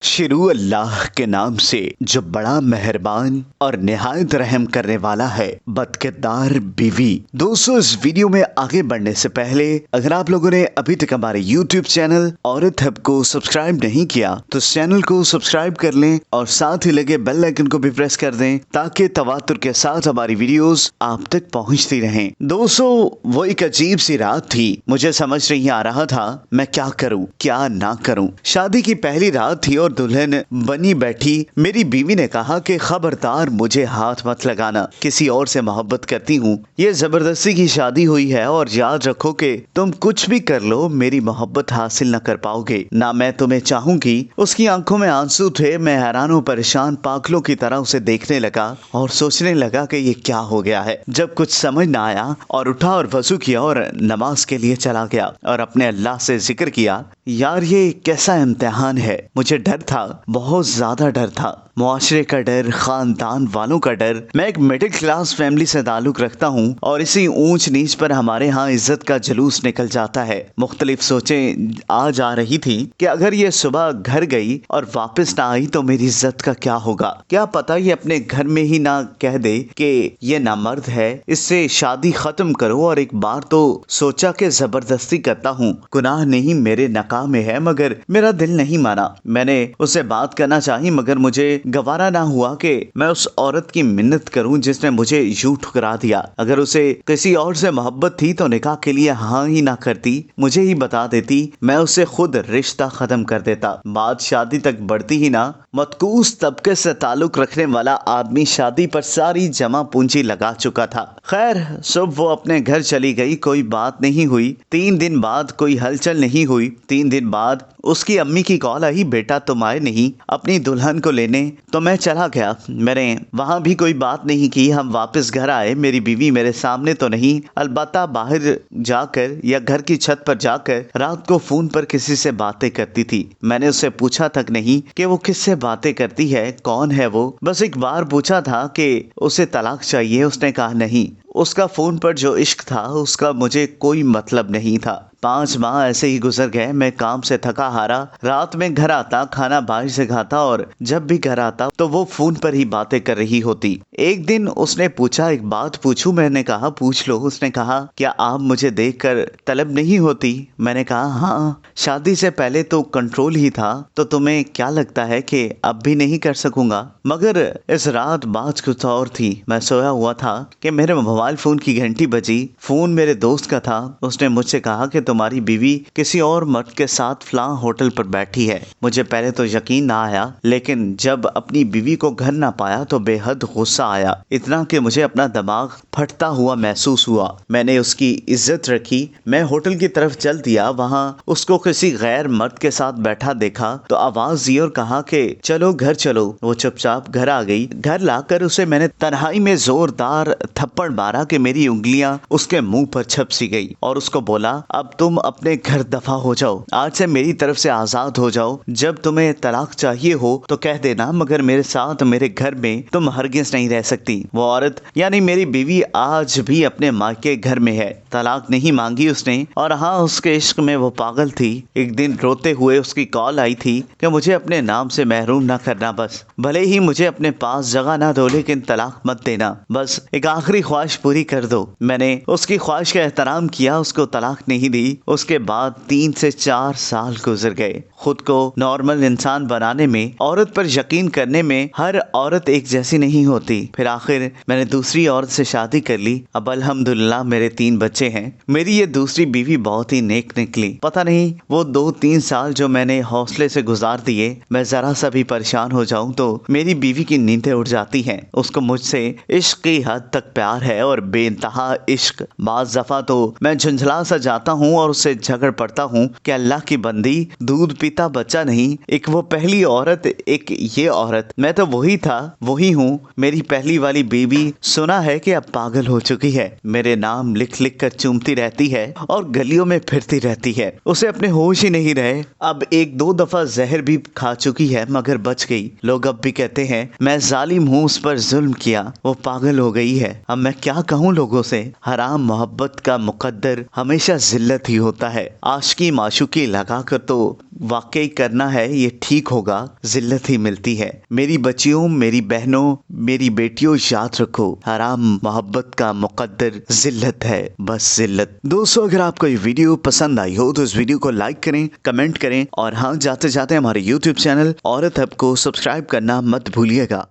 शुरू अल्लाह के नाम से जो बड़ा मेहरबान और निहायत रहम करने वाला है। बदकिरदार बीवी। दोस्तों, इस वीडियो में आगे बढ़ने से पहले अगर आप लोगों ने अभी तक हमारे YouTube चैनल औरत हब को सब्सक्राइब नहीं किया तो इस चैनल को सब्सक्राइब कर लें और साथ ही लगे बेल आइकन को भी प्रेस कर दें ताकि तवातुर के साथ हमारी वीडियोस आप तक पहुंचती रहें। दोस्तों, वो एक अजीब सी रात थी। मुझे समझ नहीं आ रहा था मैं क्या करूं क्या ना करूं। शादी की पहली रात थी और दुल्हन बनी बैठी मेरी बीवी ने कहा कि खबरदार मुझे हाथ मत लगाना, किसी और से मोहब्बत करती हूँ। ये जबरदस्ती की शादी हुई है और याद रखो कि तुम कुछ भी कर लो मेरी मोहब्बत हासिल न कर पाओगे, ना मैं तुम्हें चाहूंगी। उसकी आंखों में आंसू थे। मैं हैरान और परेशान पागलों की तरह उसे देखने लगा और सोचने लगा कि ये क्या हो गया है। जब कुछ समझ न आया और उठा और वजू किया और नमाज के लिए चला गया और अपने अल्लाह से जिक्र किया। यार, ये कैसा इम्तिहान है। मुझे डर था, बहुत ज्यादा डर था। मुआशरे का डर, खानदान वालों का डर। मैं एक मिडिल क्लास फैमिली से ताल्लुक रखता हूँ और इसी ऊंच नीच पर हमारे यहाँ इज्जत का जुलूस निकल जाता है। मुख्तलिफ सोचें आ जा रही थी कि अगर ये सुबह घर गई और वापस ना आई तो मेरी इज्जत का क्या होगा। क्या पता ये अपने घर में ही ना कह दे कि ये नामर्द है, इससे शादी खत्म करो। और एक बार तो सोचा कि जबरदस्ती करता हूँ, गुनाह नहीं मेरे नकाम में है, मगर मेरा दिल नहीं माना। मैंने उससे बात करना चाही मगर मुझे गवारा ना हुआ कि मैं उस औरत की मिन्नत करूं जिसने मुझे यूं ठुकरा दिया। अगर उसे किसी और से मोहब्बत थी तो निकाह के लिए हाँ ही ना करती, मुझे ही बता देती, मैं उससे खुद रिश्ता खत्म कर देता। बात शादी तक बढ़ती ही ना। मतकूस तबके से ताल्लुक रखने वाला आदमी शादी पर सारी जमा पूंजी लगा चुका था। खैर, सुबह वो अपने घर चली गई, कोई बात नहीं हुई। 3 दिन बाद कोई हलचल नहीं हुई। 3 दिन बाद उसकी अम्मी की कॉल आई, बेटा तुम आए नहीं अपनी दुल्हन को लेने। तो मैं चला गया। मैंने वहां भी कोई बात नहीं की। हम वापस घर आए। मेरी बीवी मेरे सामने तो नहीं, अलबत्ता बाहर जाकर या घर की छत पर जाकर रात को फोन पर किसी से बातें करती थी। मैंने उससे पूछा तक नहीं कि वो किससे बातें करती है, कौन है वो। बस एक बार पूछा था कि उसे तलाक चाहिए। उसने कहा नहीं। उसका फोन पर जो इश्क था उसका मुझे कोई मतलब नहीं था। 5 माह ऐसे ही गुजर गए। मैं काम से थका हारा रात में घर आता, खाना बाहर से खाता और जब भी घर आता तो वो फोन पर ही बातें कर रही होती। एक दिन उसने पूछा, एक बात पूछूं? मैंने कहा पूछ लो। उसने कहा, क्या आप मुझे देखकर तलब नहीं होती? मैंने कहा हाँ, शादी से पहले तो कंट्रोल ही था, तो तुम्हें क्या लगता है कि अब भी नहीं कर सकूंगा? मगर इस रात बात कुछ और थी। मैं सोया हुआ था कि मेरे मोबाइल फोन की घंटी बजी। फोन मेरे दोस्त का था। उसने मुझसे कहा कि तुम्हारी बीवी किसी और मर्द के साथ फलां होटल पर बैठी है। मुझे पहले तो यकीन ना आया, लेकिन जब अपनी बीवी को घर ना पाया तो बेहद गुस्सा आया। इतना कि मुझे अपना दिमाग फटता हुआ महसूस हुआ। मैंने उसकी इज्जत रखी। मैं होटल की तरफ चल दिया। वहाँ उसको किसी गैर मर्द के साथ बैठा देखा तो आवाज दी और कहा कि चलो घर चलो। वो चुपचाप घर आ गई। घर लाकर उसे मैंने तन्हाई में जोरदार थप्पड़ मारा कि मेरी उंगलियां उसके मुंह पर छप सी गई और उसको बोला, अब तुम अपने घर दफा हो जाओ। आज से मेरी तरफ से आजाद हो जाओ। जब तुम्हें तलाक चाहिए हो तो कह देना, मगर मेरे साथ मेरे घर में तुम हरगिज नहीं रह सकती। वो औरत यानी मेरी बीवी आज भी अपने मायके घर में है। तलाक नहीं मांगी उसने और हाँ, उसके इश्क में वो पागल थी। एक दिन रोते हुए उसकी कॉल आई थी कि मुझे अपने नाम से महरूम ना करना, बस भले ही मुझे अपने पास जगह ना दो लेकिन तलाक मत देना, बस एक आखिरी ख्वाहिश पूरी कर दो। मैंने उसकी ख्वाहिश का एहतराम किया, उसको तलाक नहीं दी। उसके बाद 3 से 4 साल गुजर गए। खुद को नॉर्मल इंसान बनाने में, औरत पर यकीन करने में हर औरत एक जैसी नहीं होती। फिर आखिर मैंने दूसरी औरत से शादी कर ली। अब अल्हम्दुलिल्लाह मेरे 3 बच्चे हैं। मेरी ये दूसरी बीवी बहुत ही नेक निकली। पता नहीं वो 2-3 साल जो मैंने हौसले से गुजार दिए, मैं जरा सा भी परेशान हो जाऊं तो मेरी बीवी की नींदें उड़ जाती हैं। उसको मुझसे इश्क की हद तक प्यार है और बेइंतहा इश्क। बाज़ दफा तो मैं झुंझला सा जाता हूँ और उससे झगड़ पड़ता हूँ कि अल्लाह की बंदी, दूध पीता बच्चा नहीं। एक वो पहली औरत, एक ये औरत। मैं तो वही था, वही हूँ। मेरी पहली वाली बीबी सुना है कि अब पागल हो चुकी है। मेरे नाम लिख लिख कर चूमती रहती है और गलियों में फिरती रहती है। उसे अपने होश ही नहीं रहे। अब 1-2 दफा जहर भी खा चुकी है मगर बच गई। लोग अब भी कहते हैं मैं जालिम हूँ, उस पर जुल्म किया, वो पागल हो गई है। अब मैं क्या क्या कहूँ लोगों से, हराम मोहब्बत का मुकद्दर हमेशा जिल्लत ही होता है। आशिकी माशूकी लगा कर तो वाकई करना है ये ठीक होगा, जिल्लत ही मिलती है। मेरी बच्चियों, मेरी बहनों, मेरी बेटियों, याद रखो हराम मोहब्बत का मुकद्दर जिल्लत है, बस जिल्लत। दोस्तों अगर आपको ये वीडियो पसंद आई हो तो इस वीडियो को लाइक करें, कमेंट करें और हाँ, जाते जाते हमारे YouTube चैनल औरत हब को सब्सक्राइब करना मत भूलिएगा।